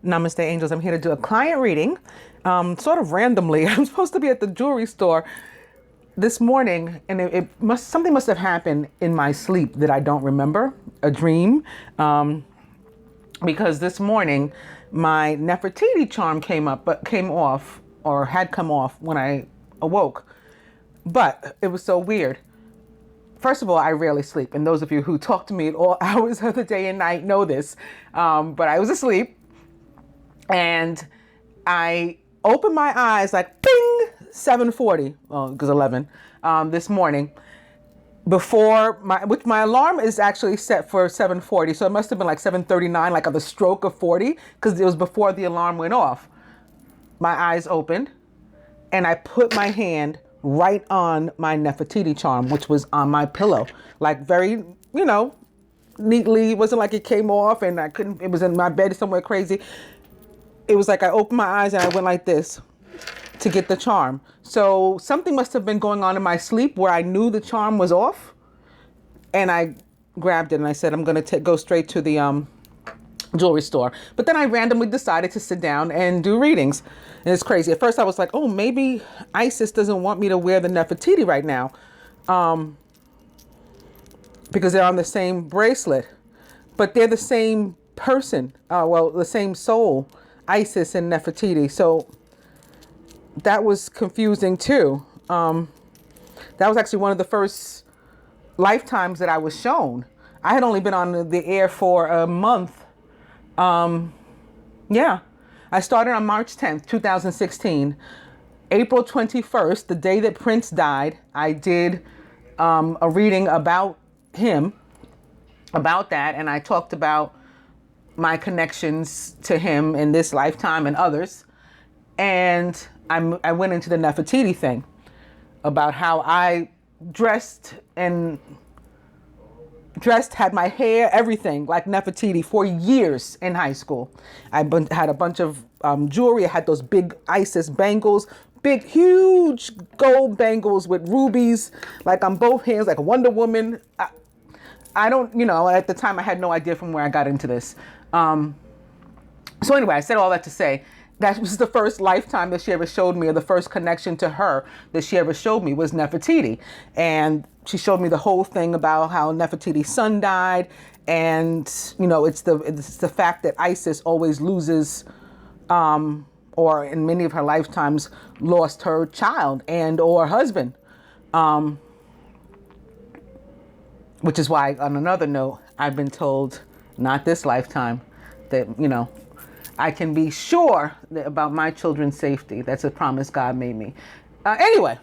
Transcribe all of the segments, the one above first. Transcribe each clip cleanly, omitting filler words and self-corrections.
Namaste, angels. I'm here to do a client reading, sort of randomly. I'm supposed to be at the jewelry store this morning, and something must have happened in my sleep that I don't remember, a dream, because this morning my Nefertiti charm came off, or had come off when I awoke. But it was so weird. First of all, I rarely sleep, and those of you who talk to me at all hours of the day and night know this. But I was asleep, and I opened my eyes like bing, 7:40, well, because 11 this morning. Which my alarm is actually set for 7:40, so it must have been like 7:39, like of the stroke of 40, because it was before the alarm went off. My eyes opened, and I put my hand right on my Nefertiti charm, which was on my pillow, like very, neatly. It wasn't like it came off and it was in my bed somewhere crazy. It was like I opened my eyes and I went like this to get the charm. So something must have been going on in my sleep where I knew the charm was off, and I grabbed it and I said, I'm going to go straight to the jewelry store. But then I randomly decided to sit down and do readings. And it's crazy. At first I was like, oh, maybe Isis doesn't want me to wear the Nefertiti right now, because they're on the same bracelet, but they're the same person. The same soul, Isis and Nefertiti. So that was confusing too. That was actually one of the first lifetimes that I was shown. I had only been on the air for a month. I started on March 10th, 2016. April 21st, the day that Prince died, I did a reading about him, about that, and I talked about my connections to him in this lifetime and others. And I went into the Nefertiti thing about how I had my hair, everything like Nefertiti for years in high school. I had a bunch of jewelry. I had those big Isis bangles, big, huge gold bangles with rubies, like on both hands, like a Wonder Woman. I don't, at the time I had no idea from where I got into this. So anyway, I said all that to say that was the first lifetime that she ever showed me, or the first connection to her that she ever showed me was Nefertiti. And she showed me the whole thing about how Nefertiti's son died. And, it's the fact that Isis always loses, or in many of her lifetimes lost her child and or husband. Which is why, on another note, I've been told, not this lifetime, that, I can be sure about my children's safety. That's a promise God made me. Anyway,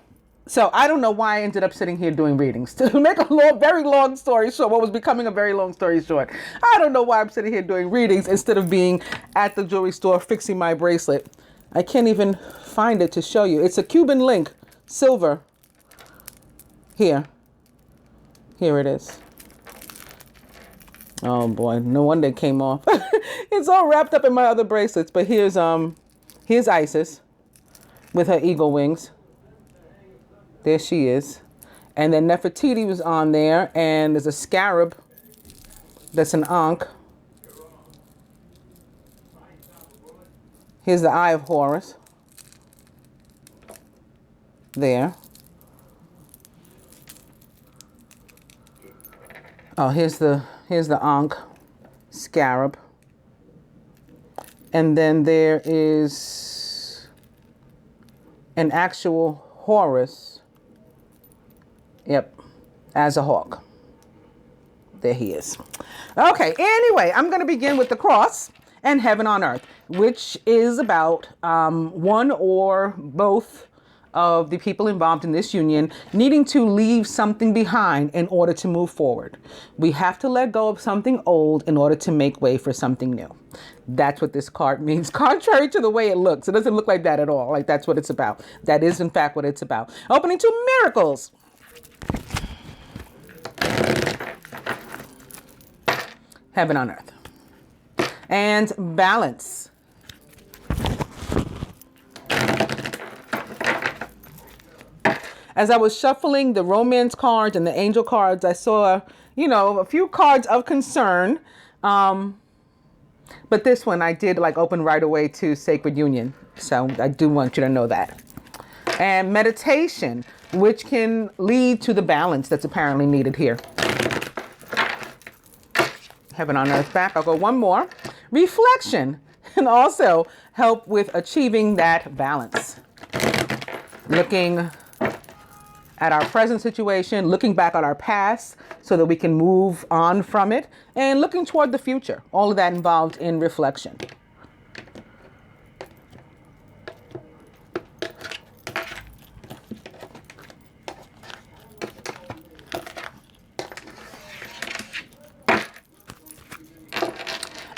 so I don't know why I ended up sitting here doing readings. To make a very long story short, what was becoming a very long story short, I don't know why I'm sitting here doing readings instead of being at the jewelry store fixing my bracelet. I can't even find it to show you. It's a Cuban link, silver. Here it is. Oh boy, no wonder it came off. It's all wrapped up in my other bracelets, but here's Isis with her eagle wings. There she is. And then Nefertiti was on there, and there's a scarab that's an ankh. Here's the Eye of Horus. There. Oh, here's the ankh scarab. And then there is an actual Horus. Yep, as a hawk. There he is. Okay, anyway, I'm going to begin with the cross and heaven on earth, which is about one or both of the people involved in this union needing to leave something behind in order to move forward. We have to let go of something old in order to make way for something new. That's what this card means, contrary to the way it looks. It doesn't look like that at all. Like that's what it's about. That is, in fact, what it's about. Opening to miracles. Heaven on earth. And balance. As I was shuffling the romance cards and the angel cards, I saw, a few cards of concern. But this one I did like open right away to sacred union. So I do want you to know that. And meditation, which can lead to the balance that's apparently needed here. Heaven on earth back. I'll go one more. Reflection can also help with achieving that balance. Looking at our present situation, looking back at our past so that we can move on from it, and looking toward the future. All of that involved in reflection.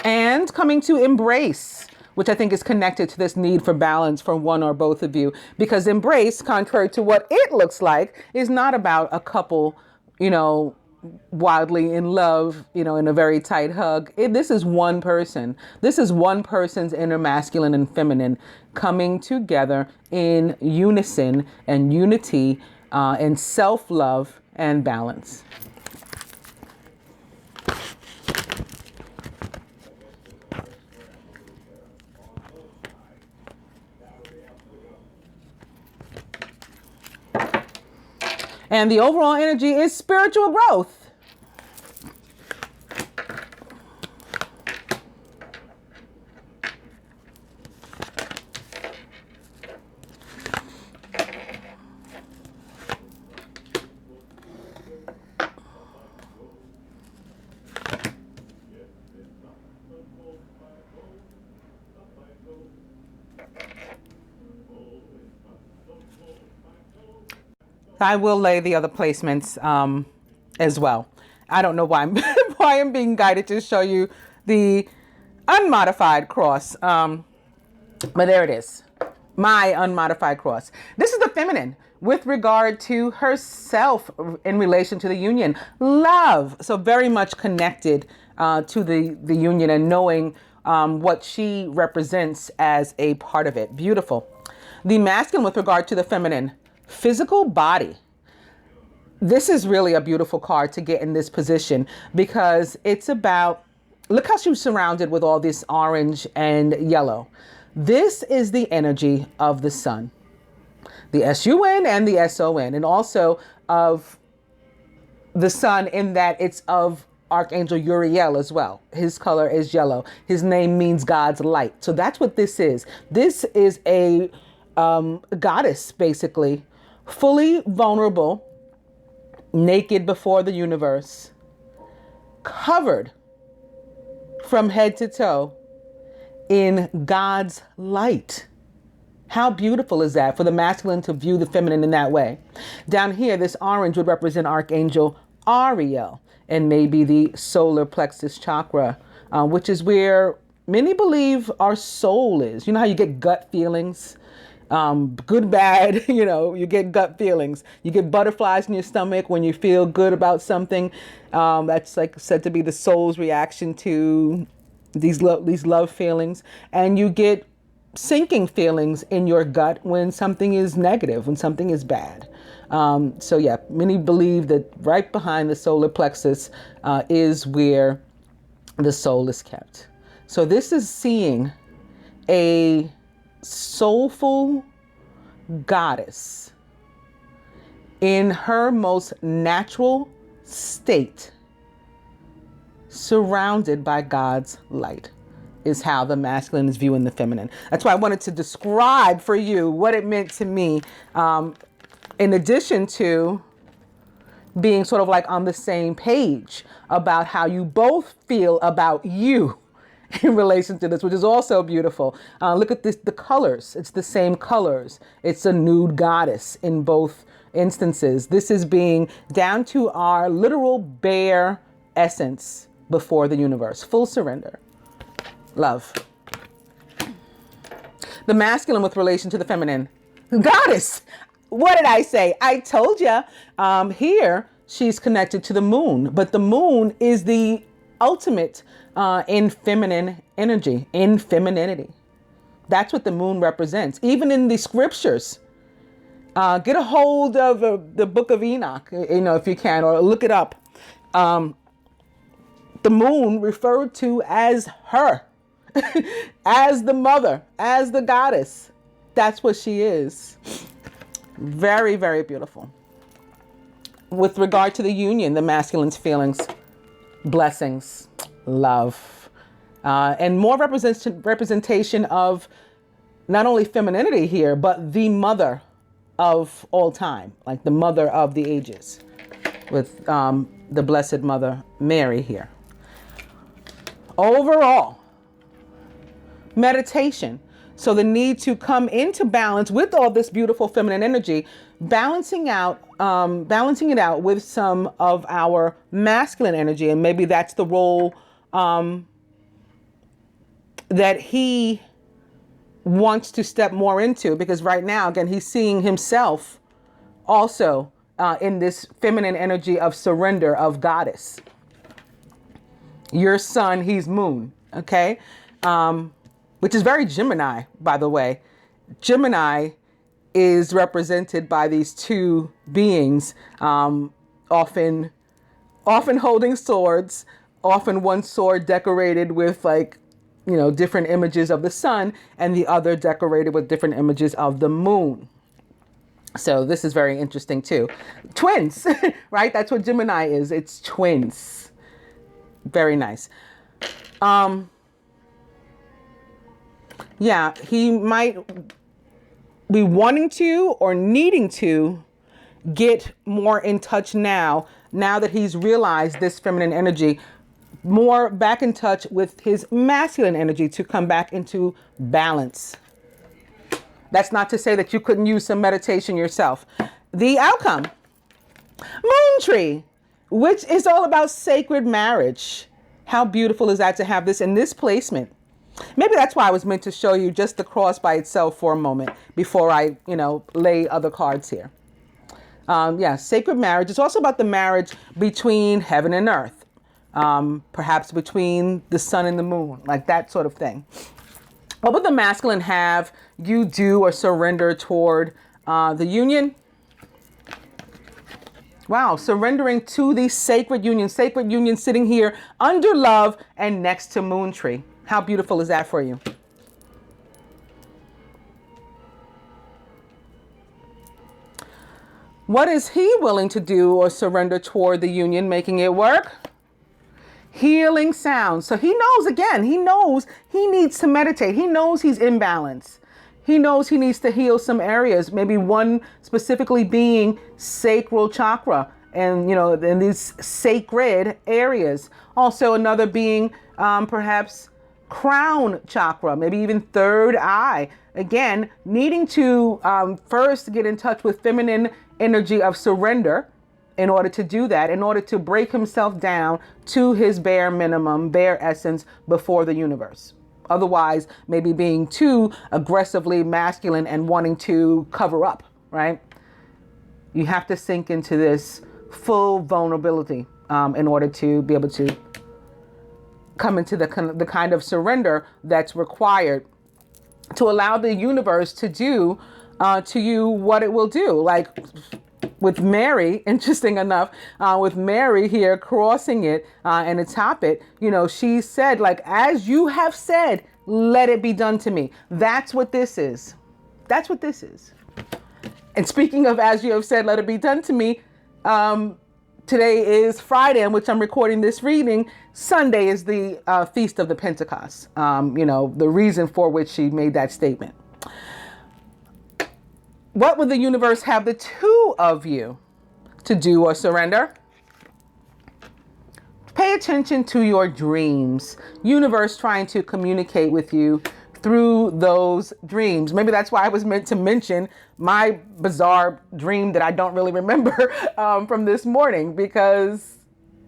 And coming to embrace, which I think is connected to this need for balance for one or both of you. Because embrace, contrary to what it looks like, is not about a couple, wildly in love, in a very tight hug. This is one person. This is one person's inner masculine and feminine coming together in unison and unity and self-love and balance. And the overall energy is spiritual growth. I will lay the other placements as well. I don't know why why I'm being guided to show you the unmodified cross. But there it is. My unmodified cross. This is the feminine with regard to herself in relation to the union. Love. So very much connected to the union and knowing what she represents as a part of it. Beautiful. The masculine with regard to the feminine. Physical body. This is really a beautiful card to get in this position because it's about, look how she was surrounded with all this orange and yellow. This is the energy of the sun, the S-U-N and the S-O-N, and also of the sun in that it's of Archangel Uriel as well. His color is yellow. His name means God's light. So that's what this is. This is a goddess, basically, fully vulnerable, naked before the universe, covered from head to toe in God's light. How beautiful is that for the masculine to view the feminine in that way? Down here, this orange would represent Archangel Ariel and maybe the solar plexus chakra, which is where many believe our soul is. You know how you get gut feelings? Good, bad, you get gut feelings. You get butterflies in your stomach when you feel good about something. That's like said to be the soul's reaction to these love feelings. And you get sinking feelings in your gut when something is negative, when something is bad. So yeah, many believe that right behind the solar plexus is where the soul is kept. So this is seeing a soulful goddess in her most natural state, surrounded by God's light, is how the masculine is viewing the feminine. That's why I wanted to describe for you what it meant to me, in addition to being sort of like on the same page about how you both feel about you in relation to this, which is also beautiful. Look at this, the colors. It's the same colors. It's a nude goddess in both instances. This is being down to our literal bare essence before the universe. Full surrender. Love. The masculine with relation to the feminine. Goddess. What did I say? I told you. Here, she's connected to the moon. But the moon is the ultimate in feminine energy, in femininity. That's what the moon represents. Even in the scriptures, get a hold of the book of Enoch, if you can, or look it up. The moon referred to as her. as the mother, as the goddess. That's what she is. Very, very beautiful. With regard to the union, the masculine's feelings, blessings, love, and more representation of not only femininity here, but the mother of all time, like the mother of the ages, with the Blessed Mother Mary here. Overall, meditation. So the need to come into balance with all this beautiful feminine energy, balancing it out with some of our masculine energy. And maybe that's the role that he wants to step more into, because right now, again, he's seeing himself also in this feminine energy of surrender, of goddess. Your sun, he's moon, okay? Which is very Gemini, by the way. Gemini is represented by these two beings, often holding swords, often one sword decorated with different images of the sun, and the other decorated with different images of the moon. So this is very interesting too. Twins, right? That's what Gemini is. It's twins. Very nice. Yeah, he might be wanting to or needing to get more in touch now that he's realized this feminine energy, more back in touch with his masculine energy to come back into balance. That's not to say that you couldn't use some meditation yourself. The outcome, Moon Tree, which is all about sacred marriage. How beautiful is that to have this in this placement? Maybe that's why I was meant to show you just the cross by itself for a moment before I, lay other cards here. Sacred marriage is also about the marriage between heaven and earth. Perhaps between the sun and the moon, like that sort of thing. What would the masculine have you do or surrender toward the union? Wow, surrendering to the sacred union sitting here under love and next to Moon Tree. How beautiful is that for you? What is he willing to do or surrender toward the union, making it work? Healing sounds. So he knows he needs to meditate. He knows he's imbalanced. He knows he needs to heal some areas, maybe one specifically being sacral chakra and, in these sacred areas. Also another being perhaps crown chakra, maybe even third eye. Again, needing to first get in touch with feminine energy of surrender in order to do that, in order to break himself down to his bare minimum, bare essence before the universe. Otherwise, maybe being too aggressively masculine and wanting to cover up, right? You have to sink into this full vulnerability in order to be able to come into the kind of surrender that's required to allow the universe to do to you what it will do. Like with Mary, interesting enough, with Mary here crossing it and atop it, she said, as you have said, let it be done to me. That's what this is. That's what this is. And speaking of, as you have said, let it be done to me, today is Friday on which I'm recording this reading. Sunday is the Feast of the Pentecost, the reason for which she made that statement. What would the universe have the two of you to do or surrender? Pay attention to your dreams. Universe trying to communicate with you through those dreams. Maybe that's why I was meant to mention my bizarre dream that I don't really remember from this morning, because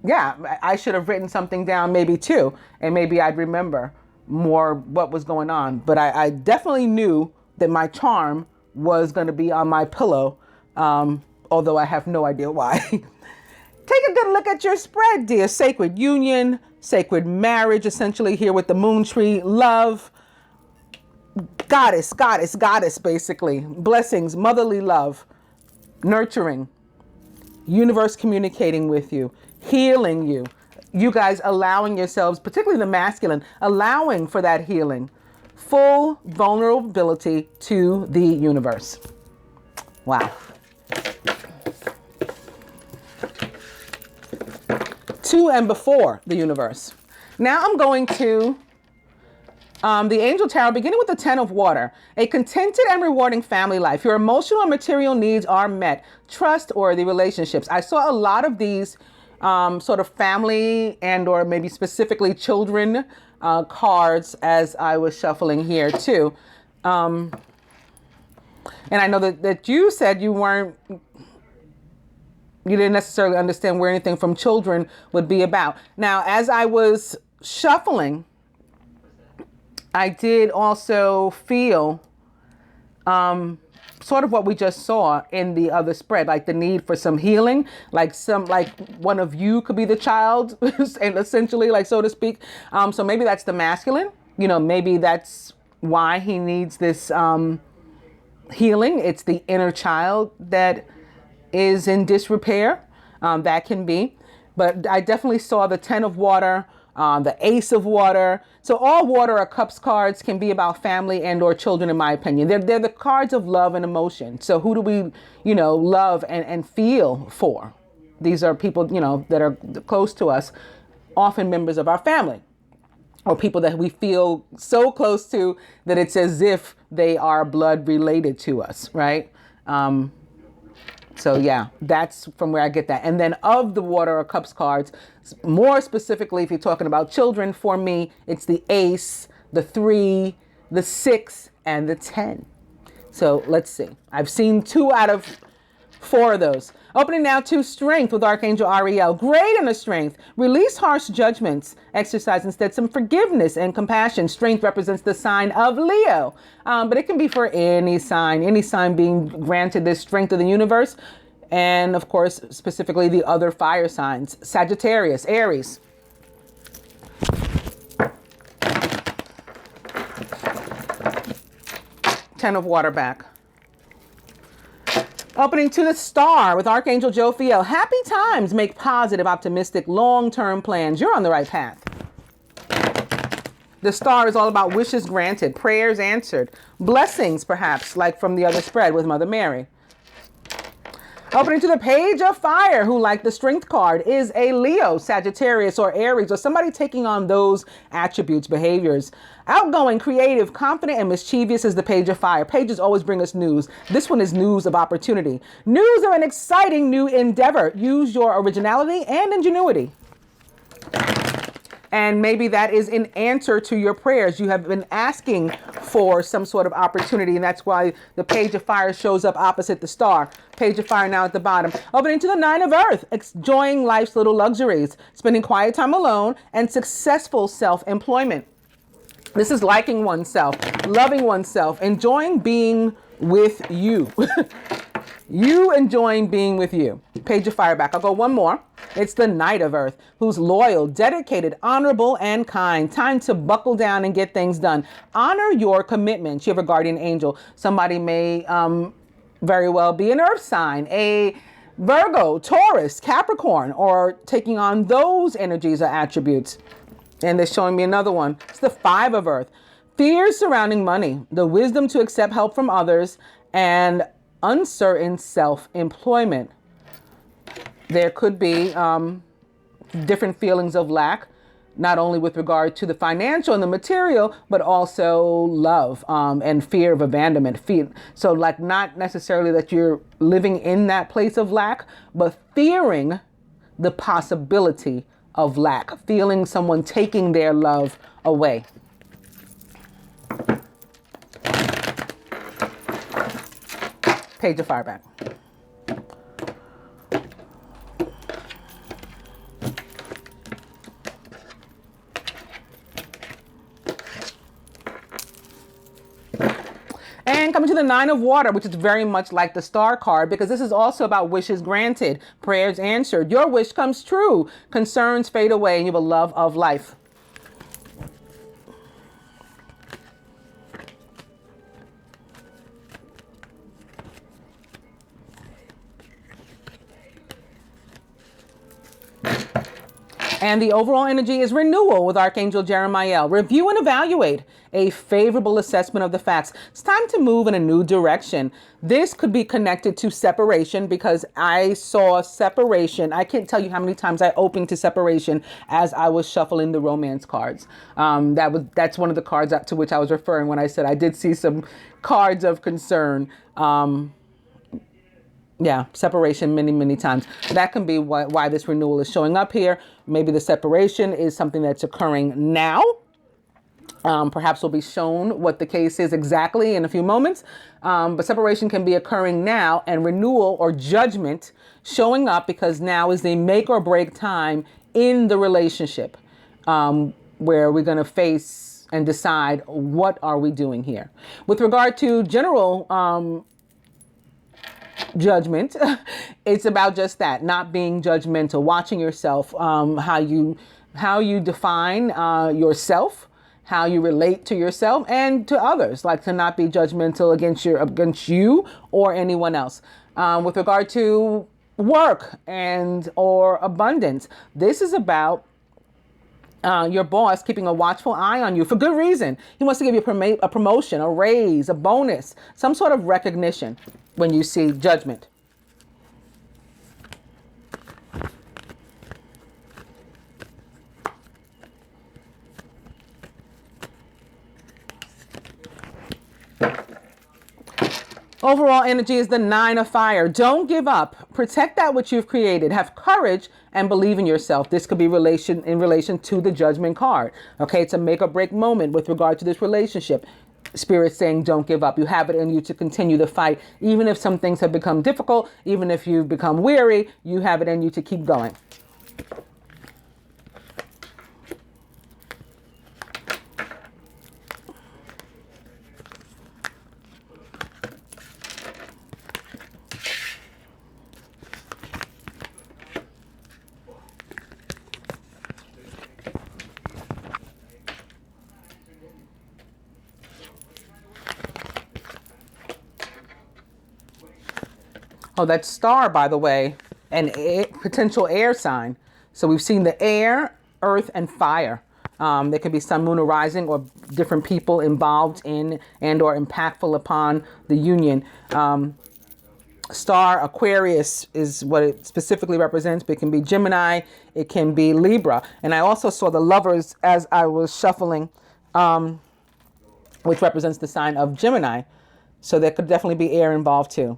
I should have written something down maybe too, and maybe I'd remember more what was going on. But I definitely knew that my charm was going to be on my pillow, although I have no idea why. Take a good look at your spread, dear. Sacred union, sacred marriage, essentially here with the Moon Tree, love, goddess, basically. Blessings, motherly love, nurturing, universe communicating with you, healing you. you guys allowing yourselves, particularly the masculine, allowing for that healing, full vulnerability to the universe. Wow. To and before the universe. Now I'm going to the Angel Tarot, beginning with the Ten of Water. A contented and rewarding family life. Your emotional and material needs are met. Trustworthy relationships. I saw a lot of these sort of family and or maybe specifically children cards as I was shuffling here too. And I know that you said you didn't necessarily understand where anything from children would be about. Now, as I was shuffling, I did also feel sort of what we just saw in the other spread, like the need for some healing, like one of you could be the child, and essentially, like, so to speak. So maybe that's the masculine, maybe that's why he needs this healing. It's the inner child that is in disrepair. That can be. But I definitely saw the Ten of Water, the Ace of Water. So all Water or Cups cards can be about family and or children, in my opinion. They're the cards of love and emotion. So who do we, love and feel for? These are people, that are close to us, often members of our family, or people that we feel so close to that it's as if they are blood related to us, right? So yeah, that's from where I get that. And then of the Water or Cups cards, more specifically, if you're talking about children, for me, it's the Ace, the 3, the 6, and the 10. So let's see. I've seen 2 out of 4 of those. Opening now to Strength with Archangel Ariel. Great inner strength. Release harsh judgments. Exercise instead some forgiveness and compassion. Strength represents the sign of Leo. But it can be for any sign being granted this strength of the universe. And of course, specifically the other fire signs. Sagittarius, Aries. Ten of Water back. Opening to the Star with Archangel Jophiel. Happy times make positive, optimistic, long-term plans. You're on the right path. The Star is all about wishes granted, prayers answered, blessings perhaps, like from the other spread with Mother Mary. Opening to the Page of Fire, who, like the Strength card, is a Leo, Sagittarius, or Aries, or somebody taking on those attributes, behaviors. Outgoing, creative, confident, and mischievous is the Page of Fire. Pages always bring us news. This one is news of opportunity. News of an exciting new endeavor. Use your originality and ingenuity. And maybe that is in answer to your prayers. You have been asking for some sort of opportunity, and that's why the Page of Fire shows up opposite the Star. Page of Fire now at the bottom. Opening to the Nine of Earth, enjoying life's little luxuries, spending quiet time alone, and successful self-employment. This is liking oneself, loving oneself, enjoying being with you. You enjoying being with you. Page of Fire back. I'll go one more. It's the Knight of Earth, who's loyal, dedicated, honorable, and kind. Time to buckle down and get things done. Honor your commitments. You have a guardian angel. Somebody may very well be an earth sign, a Virgo, Taurus, Capricorn, or taking on those energies or attributes. And they're showing me another one. It's the Five of Earth. Fears surrounding money, the wisdom to accept help from others, and uncertain self-employment. There could be different feelings of lack, not only with regard to the financial and the material, but also love and fear of abandonment. So like not necessarily that you're living in that place of lack, but fearing the possibility of lack, feeling someone taking their love away. Page of Fire back. And coming to the Nine of Water, which is very much like the Star card, because this is also about wishes granted, prayers answered. Your wish comes true. Concerns fade away, and you have a love of life. And the overall energy is renewal with Archangel Jeremiah. Review and evaluate a favorable assessment of the facts. It's time to move in a new direction. This could be connected to separation because I saw separation. I can't tell you how many times I opened to separation as I was shuffling the romance cards. That's one of the cards to which I was referring when I said I did see some cards of concern. Yeah, separation many times. That can be why this renewal is showing up here. Maybe the separation is something that's occurring now. Perhaps we'll be shown what the case is exactly in a few moments. But separation can be occurring now, and renewal or judgment showing up because now is the make or break time in the relationship, where we're going to face and decide what are we doing here. With regard to general judgment, it's about just that, not being judgmental, watching yourself, how you define yourself, how you relate to yourself and to others, like to not be judgmental against you or anyone else. With regard to work or abundance, this is about your boss keeping a watchful eye on you for good reason. He wants to give you a promotion, a raise, a bonus, some sort of recognition when you see judgment. Overall energy is the 9 of fire. Don't give up. Protect that which you've created. Have courage and believe in yourself. This could be in relation to the judgment card. Okay, it's a make or break moment with regard to this relationship. Spirit saying don't give up. You have it in you to continue the fight. Even if some things have become difficult, even if you've become weary, you have it in you to keep going. Oh, that star, by the way, an potential air sign. So we've seen the air, earth, and fire. There could be sun, moon, or rising, or different people involved in and or impactful upon the union. Star, Aquarius is what it specifically represents, but it can be Gemini, it can be Libra. And I also saw the lovers as I was shuffling, which represents the sign of Gemini. So there could definitely be air involved too.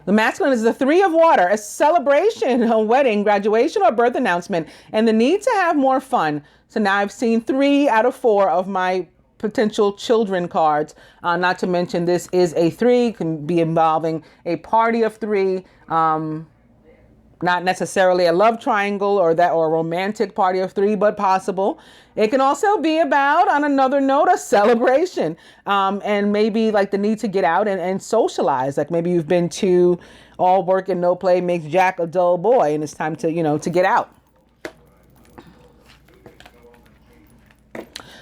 The masculine is the 3 of water, a celebration, a wedding, graduation, or birth announcement, and the need to have more fun. So now I've seen 3 out of 4 of my potential children cards. Not to mention this is a 3, can be involving a party of 3, not necessarily a love triangle or a romantic party of 3, but possible. It can also be about, on another note, a celebration, and maybe like the need to get out and socialize. Like maybe you've been to all work and no play makes Jack a dull boy, and it's time to, to get out.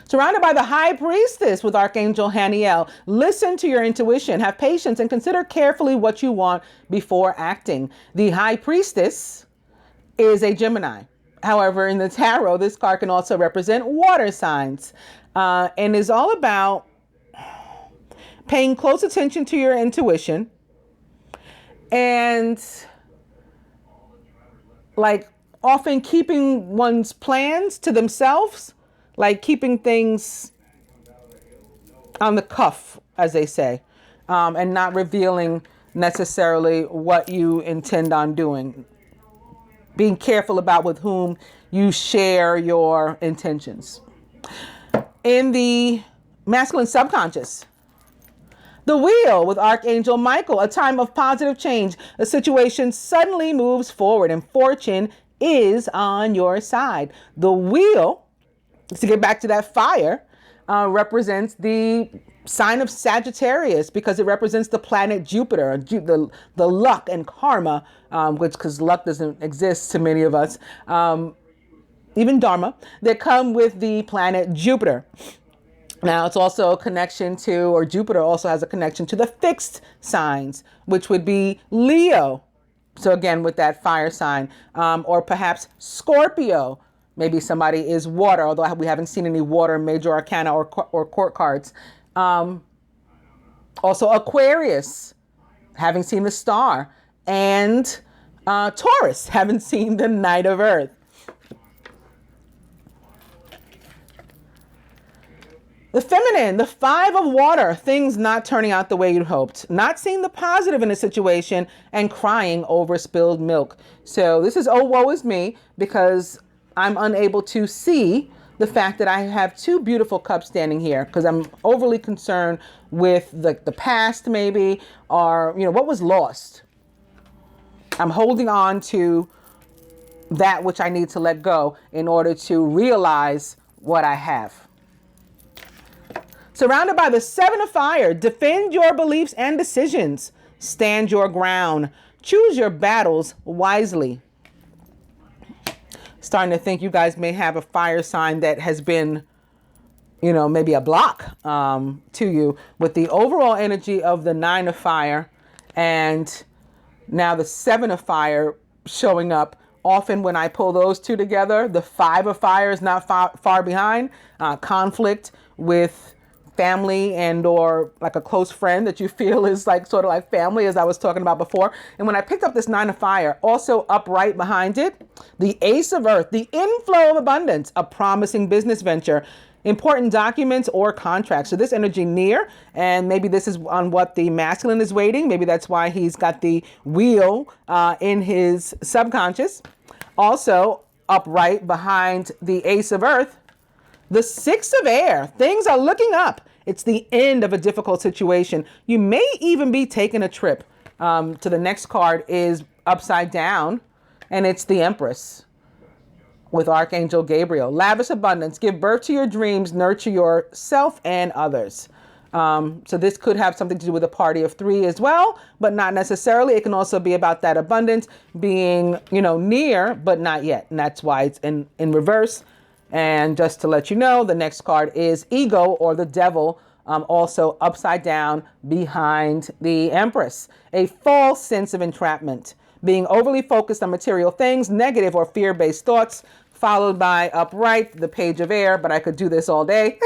Surrounded by the High Priestess with Archangel Haniel. Listen to your intuition, have patience, and consider carefully what you want before acting. The High Priestess is a Gemini. However, in the tarot, this card can also represent water signs, and is all about paying close attention to your intuition and like often keeping one's plans to themselves. Like keeping things on the cuff, as they say, and not revealing necessarily what you intend on doing. Being careful about with whom you share your intentions. In the masculine subconscious, the wheel with Archangel Michael, a time of positive change. A situation suddenly moves forward and fortune is on your side. The wheel, to get back to that fire, represents the sign of Sagittarius because it represents the planet Jupiter, the luck and karma, because luck doesn't exist to many of us, even Dharma, that come with the planet Jupiter. Now it's also a connection to, or Jupiter also has a connection to the fixed signs, which would be Leo. So again, with that fire sign, or perhaps Scorpio. Maybe somebody is water, although we haven't seen any water major arcana or court cards. Also Aquarius, haven't seen the star, and Taurus, haven't seen the night of Earth. The feminine, the 5 of water, things not turning out the way you'd hoped, not seeing the positive in a situation, and crying over spilled milk. So this is, oh, woe is me, because I'm unable to see the fact that I have 2 beautiful cups standing here, because I'm overly concerned with the past maybe, or, you know, what was lost. I'm holding on to that which I need to let go in order to realize what I have. Surrounded by the 7 of fire, defend your beliefs and decisions. Stand your ground. Choose your battles wisely. Starting to think you guys may have a fire sign that has been, you know, maybe a block to you, with the overall energy of the 9 of fire and now the 7 of fire showing up. Often when I pull those 2 together, the 5 of fire is not far behind. Conflict with family and or like a close friend that you feel is like sort of like family, as I was talking about before. And when I picked up this 9 of fire, also upright behind it, the Ace of Earth, the inflow of abundance, a promising business venture, important documents or contracts. So this energy near, and maybe this is on what the masculine is waiting. Maybe that's why he's got the wheel in his subconscious. Also upright behind the Ace of Earth, the 6 of air, things are looking up. It's the end of a difficult situation. You may even be taking a trip. To the next card is upside down, and it's the Empress with Archangel Gabriel. Lavish abundance, give birth to your dreams, nurture yourself and others. So this could have something to do with a party of 3 as well, but not necessarily. It can also be about that abundance being, you know, near, but not yet. And that's why it's in reverse. And just to let you know, the next card is ego, or the devil, also upside down behind the Empress. A false sense of entrapment, being overly focused on material things, negative or fear-based thoughts, followed by upright, the Page of Air, but I could do this all day.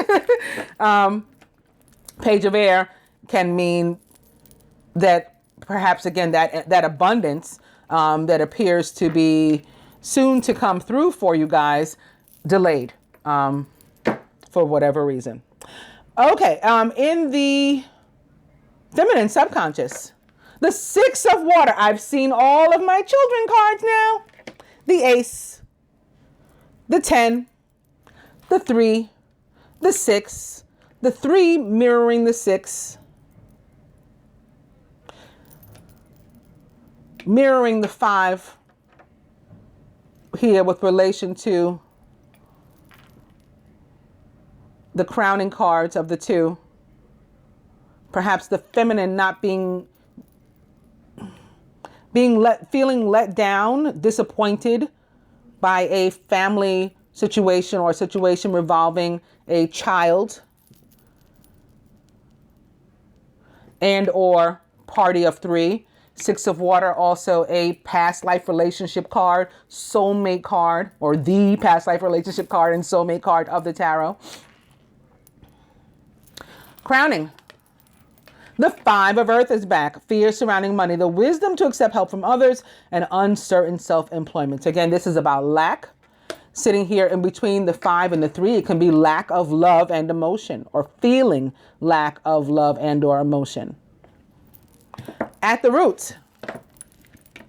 Page of Air can mean that perhaps, again, that abundance that appears to be soon to come through for you guys, delayed for whatever reason. Okay, in the feminine subconscious, the 6 of water. I've seen all of my children cards now. The Ace, the 10, the 3, the 6, the 3 mirroring the 6, mirroring the 5 here with relation to the crowning cards of the 2. Perhaps the feminine not feeling let down, disappointed by a family situation or a situation revolving a child and or party of 3. 6 of water, also a past life relationship card, soulmate card, or the past life relationship card and soulmate card of the tarot. Crowning. The 5 of Earth is back. Fear surrounding money, the wisdom to accept help from others, and uncertain self-employment. So again, this is about lack. Sitting here in between the 5 and the 3, it can be lack of love and emotion, or feeling lack of love and or emotion. At the roots,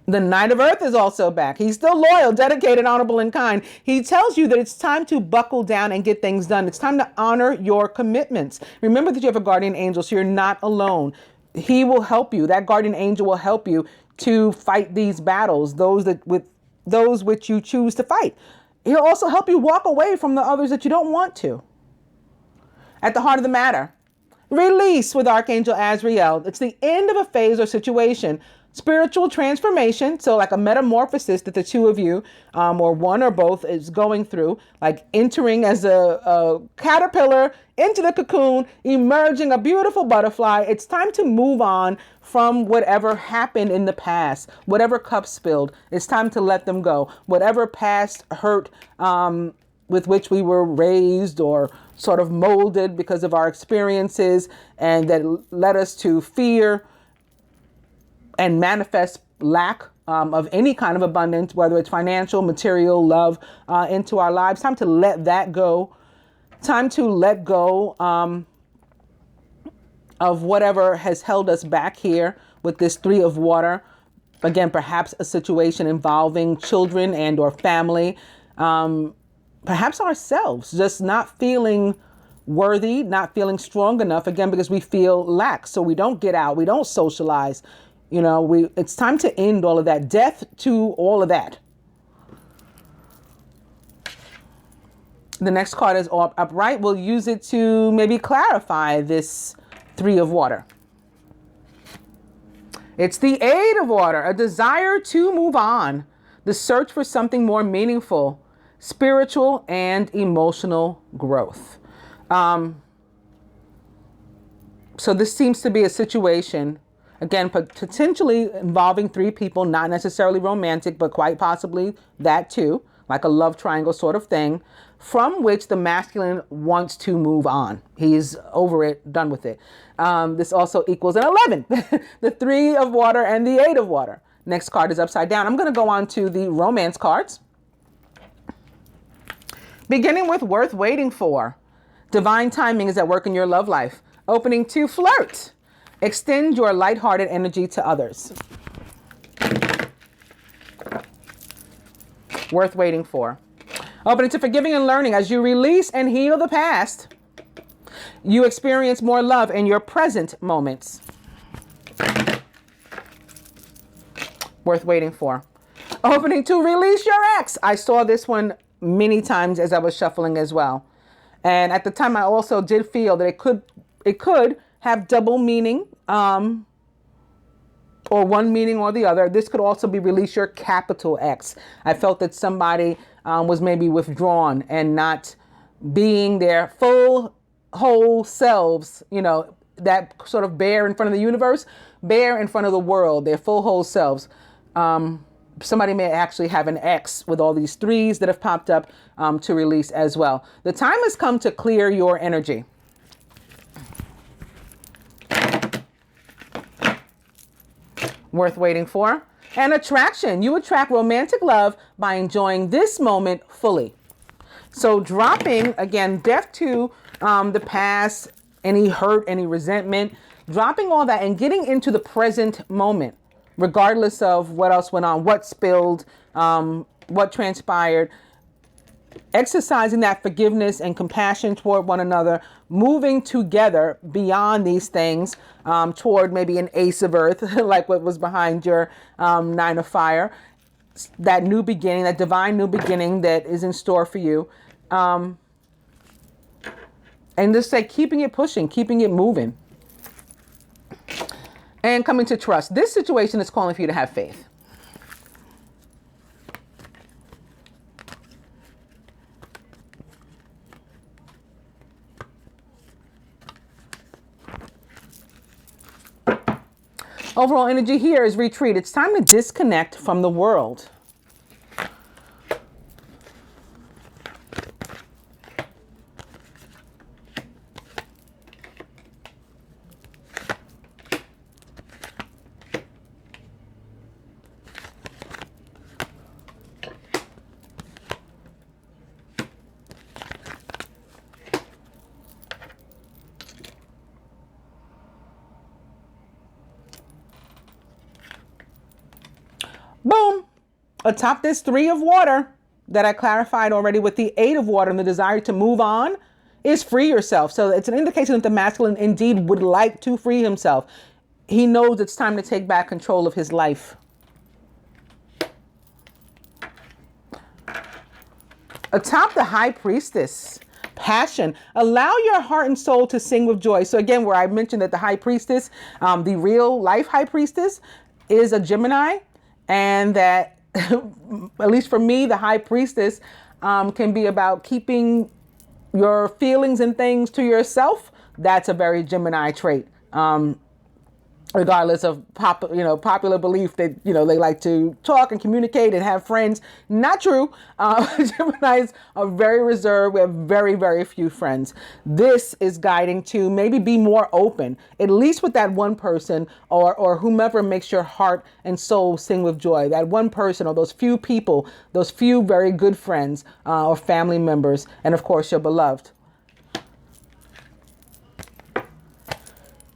the Knight of Earth is also back. He's still loyal, dedicated, honorable, and kind. He tells you that it's time to buckle down and get things done. It's time to honor your commitments. Remember that you have a guardian angel, so you're not alone. He will help you. That guardian angel will help you to fight these battles, those which you choose to fight. He'll also help you walk away from the others that you don't want to. At the heart of the matter, Release with Archangel Azrael. It's the end of a phase or situation. Spiritual transformation, so like a metamorphosis that the two of you, or one or both, is going through, like entering as a caterpillar into the cocoon, emerging a beautiful butterfly. It's time to move on from whatever happened in the past, whatever cups spilled. It's time to let them go. Whatever past hurt with which we were raised or sort of molded because of our experiences, and that led us to fear and manifest lack of any kind of abundance, whether it's financial, material, love, into our lives. Time to let that go. Time to let go of whatever has held us back here with this Three of Water. Again, perhaps a situation involving children and or family. Perhaps ourselves, just not feeling worthy, not feeling strong enough, again, because we feel lack. So we don't get out, we don't socialize. You know, it's time to end all of that. Death to all of that. The next card is upright. We'll use it to maybe clarify this Three of Water. It's the Eight of Water, a desire to move on, the search for something more meaningful, spiritual and emotional growth. So this seems to be a situation, again, potentially involving three people, not necessarily romantic, but quite possibly that too, like a love triangle sort of thing, from which the masculine wants to move on. He's over it, done with it. This also equals an 11, the Three of Water and the Eight of Water. Next card is upside down. I'm going to go on to the romance cards. Beginning with worth waiting for. Divine timing is at work in your love life. Opening to flirt. Extend your lighthearted energy to others. Worth waiting for. Opening to forgiving and learning. As you release and heal the past, you experience more love in your present moments. Worth waiting for. Opening to release your ex. I saw this one many times as I was shuffling as well. And at the time, I also did feel that it could have double meaning, or one meaning or the other. This could also be release your capital X. I felt that somebody was maybe withdrawn and not being their full, whole selves, you know, that sort of bear in front of the universe, bear in front of the world, their full, whole selves. Somebody may actually have an X with all these threes that have popped up to release as well. The time has come to clear your energy. Worth waiting for. And attraction. You attract romantic love by enjoying this moment fully. So dropping, again, death to the past, any hurt, any resentment, dropping all that and getting into the present moment, regardless of what else went on, what spilled, what transpired. Exercising that forgiveness and compassion toward one another, moving together beyond these things, toward maybe an Ace of Earth, like what was behind your Nine of Fire. That new beginning, that divine new beginning that is in store for you. And just say, keeping it pushing, keeping it moving. And coming to trust. This situation is calling for you to have faith. Overall energy here is retreat. It's time to disconnect from the world. Boom. Atop this Three of Water that I clarified already with the Eight of Water and the desire to move on is free yourself. So it's an indication that the masculine indeed would like to free himself. He knows it's time to take back control of his life. Atop the High Priestess, passion. Allow your heart and soul to sing with joy. So again, where I mentioned that the high priestess, the real life high priestess, is a Gemini, and that, at least for me, the high priestess can be about keeping your feelings and things to yourself. That's a very Gemini trait. Regardless of popular belief that, they like to talk and communicate and have friends. Not true. Geminis are very reserved. We have very, very few friends. This is guiding to maybe be more open, at least with that one person or whomever makes your heart and soul sing with joy. That one person or those few people, those few very good friends or family members, and of course your beloved.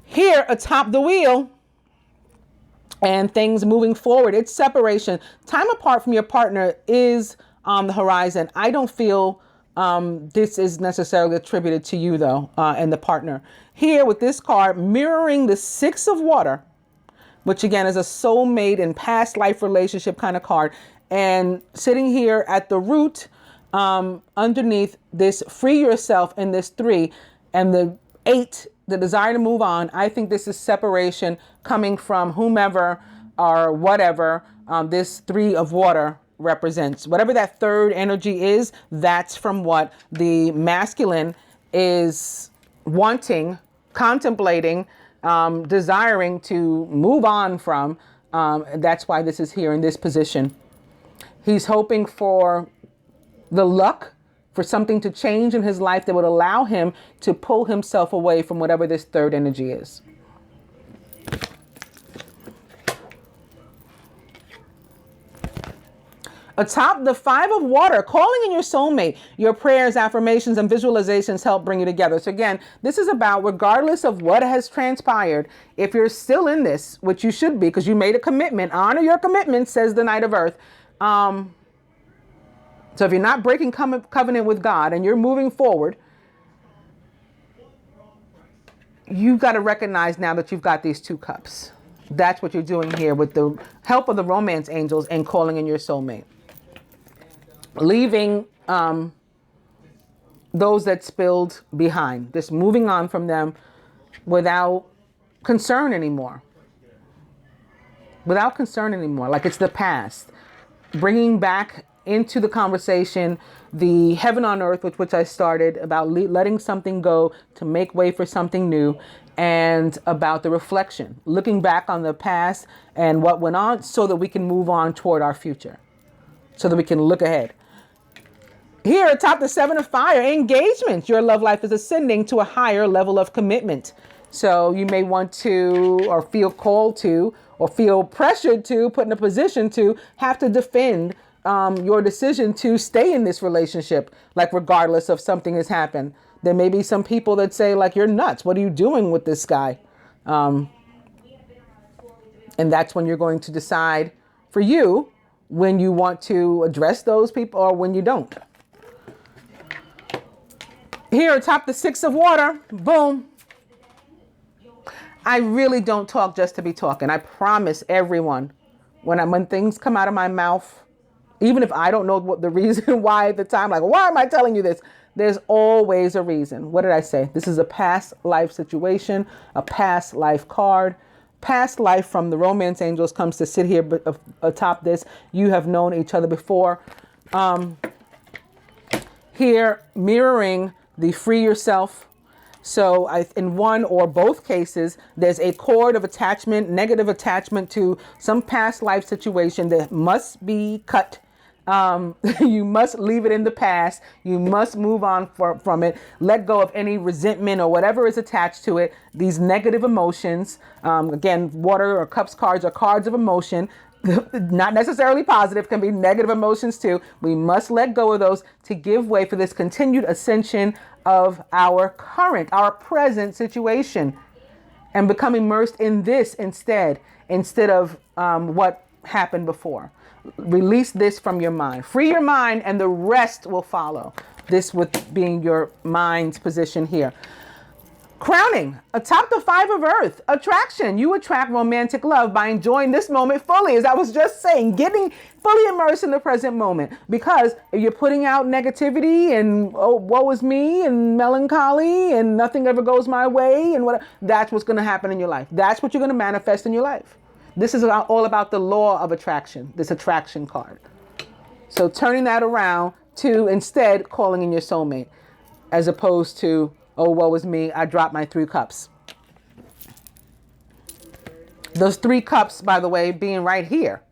Here atop the wheel and things moving forward, it's separation. Time apart from your partner is on the horizon. I don't feel this is necessarily attributed to you, though, and the partner. Here with this card, mirroring the Six of Water, which again is a soulmate and past life relationship kind of card. And sitting here at the root, underneath this free yourself in this 3 and the 8, the desire to move on. I think this is separation coming from whomever or whatever this 3 of water represents. Whatever that third energy is, that's from what the masculine is wanting, contemplating, desiring to move on from. That's why this is here in this position. He's hoping for the luck, for something to change in his life that would allow him to pull himself away from whatever this third energy is. Atop the 5 of water, calling in your soulmate. Your prayers, affirmations, and visualizations help bring you together. So again, this is about, regardless of what has transpired, if you're still in this, which you should be because you made a commitment, honor your commitment, says the Knight of Earth. So if you're not breaking covenant with God and you're moving forward, you've got to recognize now that you've got these 2 cups. That's what you're doing here with the help of the romance angels and calling in your soulmate. Leaving those that spilled behind. Just moving on from them without concern anymore. Without concern anymore. Like it's the past. Bringing back into the conversation the heaven on earth with which I started, about letting something go to make way for something new, and about the reflection, looking back on the past and what went on so that we can move on toward our future, so that we can look ahead. Here atop the 7 of fire, engagement. Your love life is ascending to a higher level of commitment. So you may want to, or feel called to, or feel pressured to, put in a position to have to defend your decision to stay in this relationship, like regardless of something has happened. There may be some people that say like, you're nuts. What are you doing with this guy? And that's when you're going to decide for you when you want to address those people or when you don't. Here atop the 6 of water, boom. I really don't talk just to be talking. I promise everyone, when things come out of my mouth, even if I don't know what the reason why at the time, like, why am I telling you this? There's always a reason. What did I say? This is a past life situation, a past life card. Past life from the romance angels comes to sit here atop this. You have known each other before. Here, mirroring the free yourself. So in one or both cases, there's a cord of attachment, negative attachment to some past life situation that must be cut. You must leave it in the past. You must move on from it. Let go of any resentment or whatever is attached to it. These negative emotions, again, water or cups cards are cards of emotion. Not necessarily positive, can be negative emotions too. We must let go of those to give way for this continued ascension of our present situation, and become immersed in this instead of what happened before. Release this from your mind. Free your mind and the rest will follow. This with being your mind's position here. Crowning, atop the 5 of earth, attraction. You attract romantic love by enjoying this moment fully, as I was just saying, getting fully immersed in the present moment. Because if you're putting out negativity and, oh, woe is me, and melancholy, and nothing ever goes my way, and what, that's what's going to happen in your life. That's what you're going to manifest in your life. This is all about the law of attraction, this attraction card. So turning that around to instead calling in your soulmate, as opposed to, oh, woe is me, I dropped my 3 cups. Those 3 cups, by the way, being right here,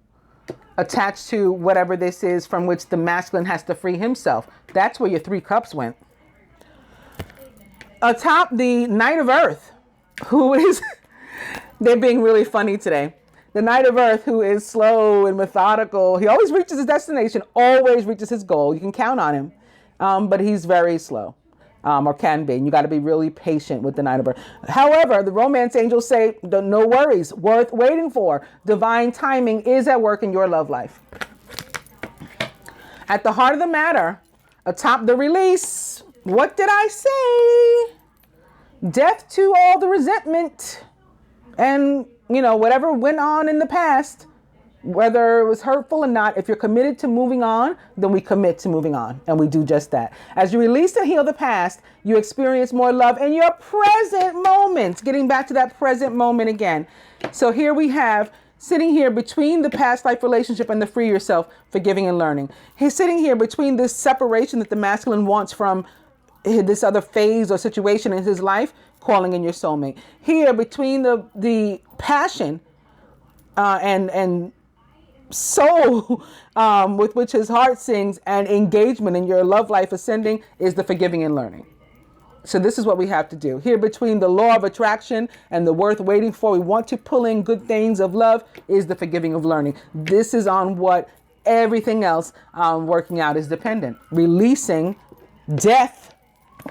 attached to whatever this is from which the masculine has to free himself. That's where your 3 cups went. Atop the Knight of Earth, who is, they're being really funny today. The Knight of Earth, who is slow and methodical. He always reaches his destination, always reaches his goal. You can count on him, but he's very slow. Or can be. And you got to be really patient with the Knight of Earth. However, the romance angels say, no worries, worth waiting for. Divine timing is at work in your love life. At the heart of the matter, atop the release, what did I say? Death to all the resentment and, whatever went on in the past. Whether it was hurtful or not, if you're committed to moving on, then we commit to moving on. And we do just that. As you release and heal the past, you experience more love in your present moment. Getting back to that present moment again. So here we have, sitting here between the past life relationship and the free yourself, forgiving and learning. He's sitting here between this separation that the masculine wants from this other phase or situation in his life, calling in your soulmate. Here between the passion and soul with which his heart sings and engagement in your love life ascending is the forgiving and learning. So this is what we have to do. Here between the law of attraction and the worth waiting for, we want to pull in good things of love, is the forgiving of learning. This is on what everything else working out is dependent. Releasing death.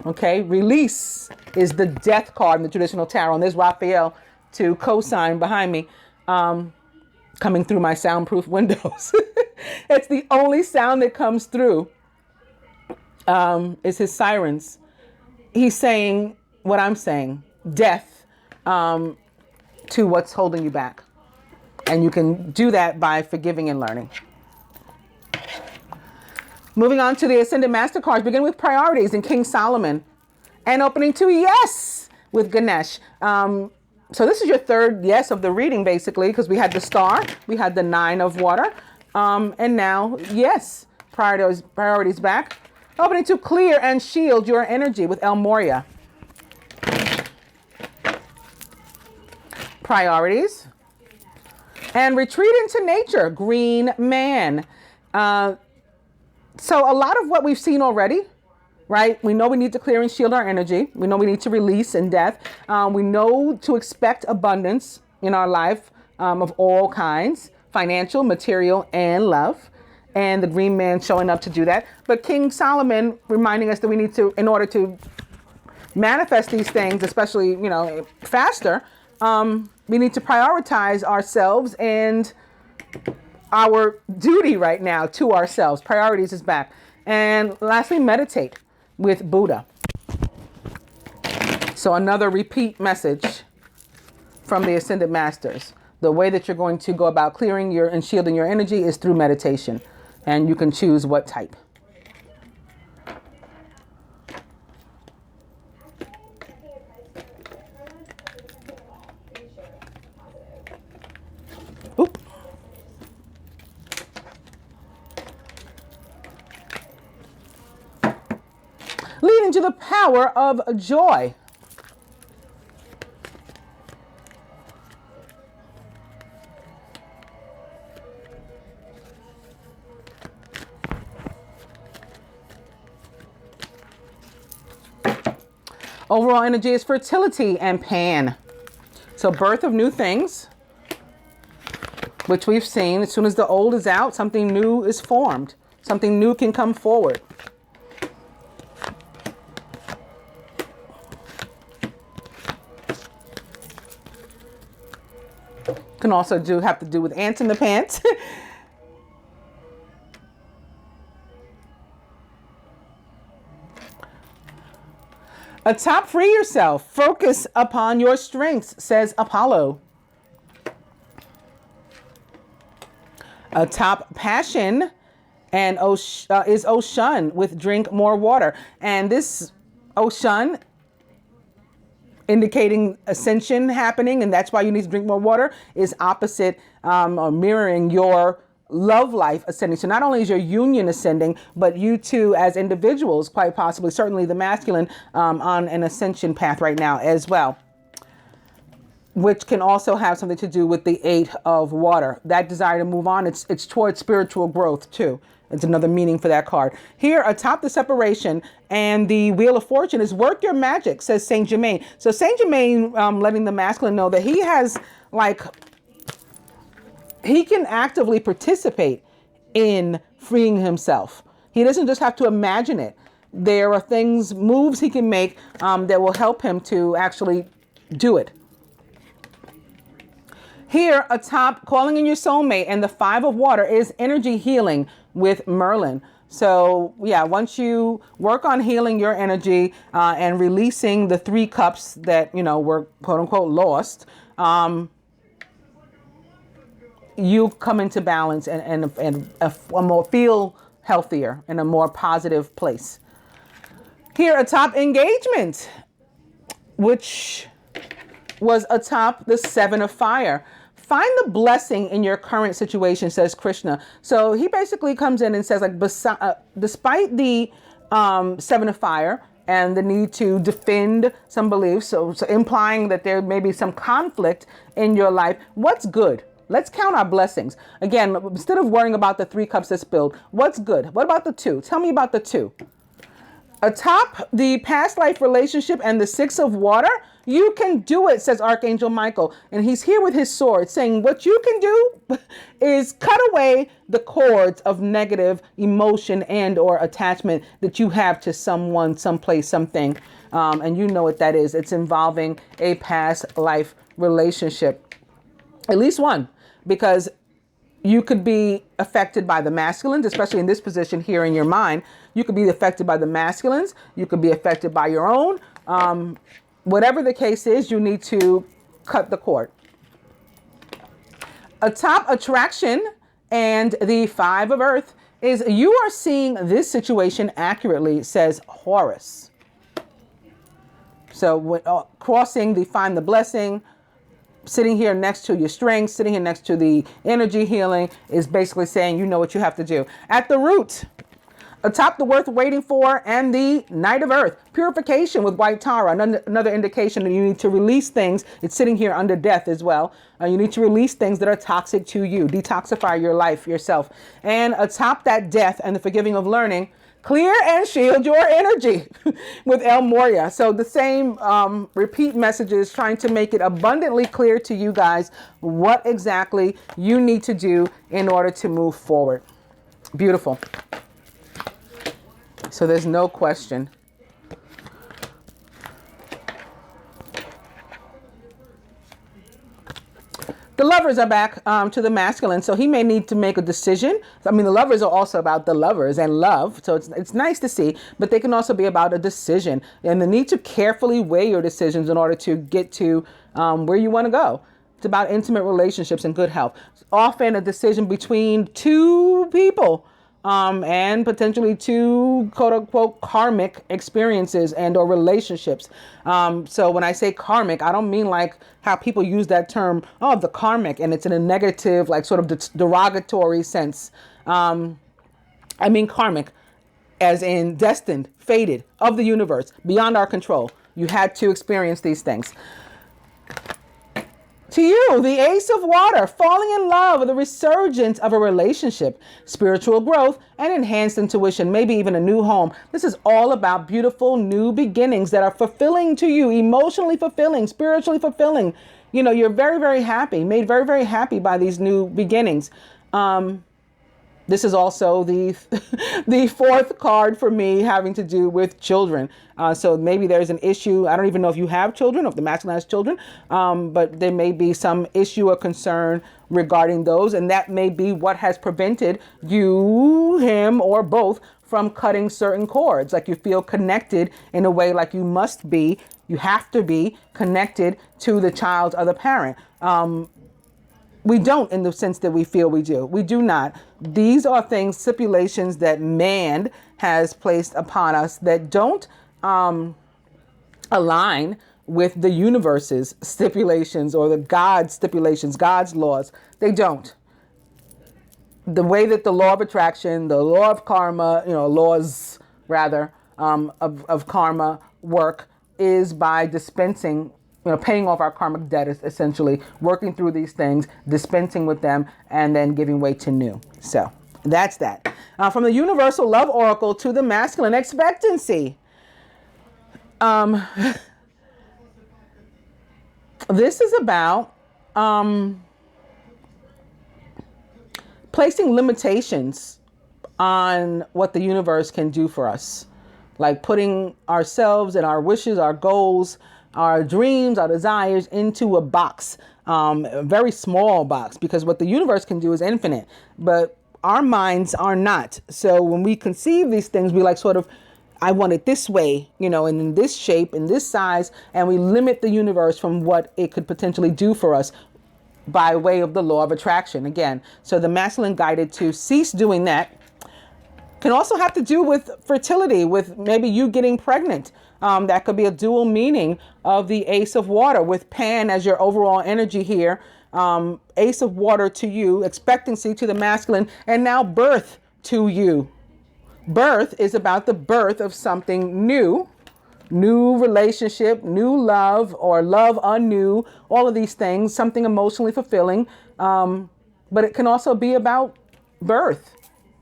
Okay, release is the death card in the traditional tarot. And there's Raphael to co-sign behind me. Coming through my soundproof windows. It's the only sound that comes through is his sirens. He's saying what I'm saying, death to what's holding you back. And you can do that by forgiving and learning. Moving on to the Ascended Master cards, begin with priorities in King Solomon and opening to yes with Ganesh. So this is your third yes of the reading, basically, because we had the Star, we had the 9 of water, and now yes, priorities back. Opening to clear and shield your energy with El Moria. Priorities. And retreat into nature, Green Man. So a lot of what we've seen already, right? We know we need to clear and shield our energy. We know we need to release in death. We know to expect abundance in our life of all kinds, financial, material, and love. And the Green Man showing up to do that. But King Solomon reminding us that we need to, in order to manifest these things, especially, faster, we need to prioritize ourselves and our duty right now to ourselves. Priorities is back. And lastly, meditate with Buddha. So another repeat message from the Ascended Masters. The way that you're going to go about clearing and shielding your energy is through meditation. And you can choose what type. Oop. Leading to the power of joy. Overall energy is fertility and Pan. So birth of new things, which we've seen. As soon as the old is out, something new is formed. Something new can come forward. Can also have to do with ants in the pants. Atop, free yourself. Focus upon your strengths, says Apollo. Atop, passion and is ocean with drink more water. And this ocean indicating ascension happening, and that's why you need to drink more water, is opposite or mirroring your love life ascending. So not only is your union ascending, but you two as individuals, quite possibly, certainly the masculine, on an ascension path right now as well, which can also have something to do with the 8 of water. That desire to move on, it's towards spiritual growth too. It's another meaning for that card. Here, atop the separation and the Wheel of Fortune is work your magic, says Saint Germain. So Saint Germain letting the masculine know that he has, like, he can actively participate in freeing himself. He doesn't just have to imagine it. There are things, moves he can make that will help him to actually do it. Here, atop calling in your soulmate and the 5 of water is energy healing with Merlin. So yeah, once you work on healing your energy and releasing the 3 cups that, you know, were quote unquote lost, you come into balance and a more feel healthier in a more positive place. Here, atop engagement, which was atop the 7 of fire. Find the blessing in your current situation, says Krishna. So he basically comes in and says, like, despite the 7 of fire and the need to defend some beliefs, so implying that there may be some conflict in your life, what's good? Let's count our blessings. Again, instead of worrying about the 3 cups that spilled, what's good? What about the 2? Tell me about the 2. Atop the past life relationship and the 6 of water, you can do it, says Archangel Michael. And he's here with his sword saying what you can do is cut away the cords of negative emotion and or attachment that you have to someone, someplace, something. And you know what that is. It's involving a past life relationship. At least one, because you could be affected by the masculines, especially in this position here in your mind. You could be affected by the masculines. You could be affected by your own. Whatever the case is, you need to cut the cord. Atop attraction and the 5 of earth is you are seeing this situation accurately, says Horus. So crossing the find the blessing, sitting here next to your strength, sitting here next to the energy healing is basically saying you know what you have to do. At the root, atop the worth waiting for and the Knight of Earth, purification with white Tara, another indication that you need to release things. It's sitting here under death as well. You need to release things that are toxic to you, detoxify your life, yourself. And atop that death and the forgiving of learning, clear and shield your energy with El Moria. So the same repeat messages trying to make it abundantly clear to you guys what exactly you need to do in order to move forward. Beautiful. So there's no question. The lovers are back to the masculine, so he may need to make a decision. I mean, the lovers are also about the lovers and love, so it's nice to see, but they can also be about a decision and the need to carefully weigh your decisions in order to get to where you want to go. It's about intimate relationships and good health. It's often a decision between 2 people. And potentially 2 quote unquote karmic experiences and or relationships. So when I say karmic, I don't mean like how people use that term, oh, the karmic, and it's in a negative, like sort of derogatory sense. I mean karmic as in destined, fated, of the universe, beyond our control. You had to experience these things. To you, the Ace of Water, falling in love with a resurgence of a relationship, spiritual growth, and enhanced intuition, maybe even a new home. This is all about beautiful new beginnings that are fulfilling to you, emotionally fulfilling, spiritually fulfilling. You know, you're very, very happy, made very, very happy by these new beginnings. This is also the 4th card for me having to do with children. So maybe there's an issue. I don't even know if you have children, or if the masculine has children, but there may be some issue or concern regarding those. And that may be what has prevented you, him, or both from cutting certain cords. Like you feel connected in a way like you must be, you have to be connected to the child's other parent. We don't in the sense that we feel we do. We do not. These are things, stipulations that man has placed upon us that don't align with the universe's stipulations or the God's stipulations, God's laws. They don't. The way that the law of attraction, the law of karma, laws rather, of karma work is by dispensing, paying off our karmic debt, essentially, working through these things, dispensing with them, and then giving way to new. So that's that. From the universal love oracle to the masculine expectancy. This is about placing limitations on what the universe can do for us. Like putting ourselves and our wishes, our goals, our dreams, our desires into a box, a very small box, because what the universe can do is infinite, but our minds are not. So when we conceive these things, we I want it this way, and in this shape, in this size, and we limit the universe from what it could potentially do for us by way of the law of attraction again. So the masculine guided to cease doing that. Can also have to do with fertility, with maybe you getting pregnant. That could be a dual meaning of the Ace of Water with Pan as your overall energy here. Ace of Water to you, expectancy to the masculine, and now birth to you. Birth is about the birth of something new relationship, new love, or love anew, all of these things, something emotionally fulfilling. But it can also be about birth,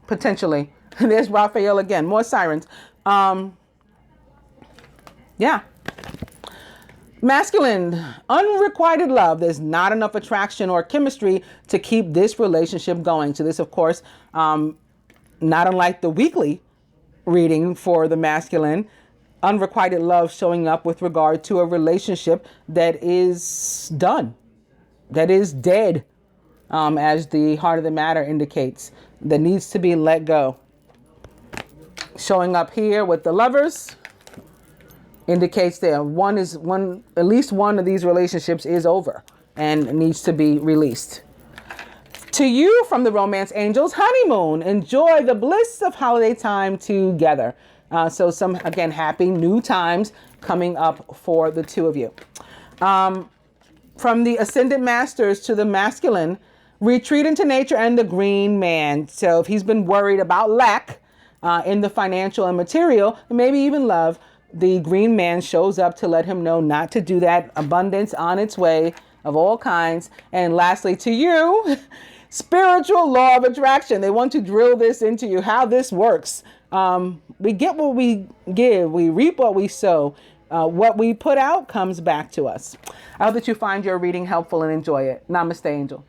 potentially. There's Raphael again, more sirens. Yeah. Masculine, unrequited love. There's not enough attraction or chemistry to keep this relationship going. So this, of course, not unlike the weekly reading for the masculine, unrequited love showing up with regard to a relationship that is done, that is dead, as the heart of the matter indicates, that needs to be let go. Showing up here with the Lovers indicates that at least one of these relationships is over and needs to be released. To you from the Romance Angels, honeymoon. Enjoy the bliss of holiday time together. So some, again, happy new times coming up for the two of you. From the Ascendant Masters to the masculine, retreat into nature and the Green Man. So if he's been worried about lack in the financial and material, and maybe even love, the Green Man shows up to let him know not to do that. Abundance on its way of all kinds. And lastly, to you, spiritual law of attraction. They want to drill this into you, how this works. We get what we give. We reap what we sow. What we put out comes back to us. I hope that you find your reading helpful and enjoy it. Namaste, Angel.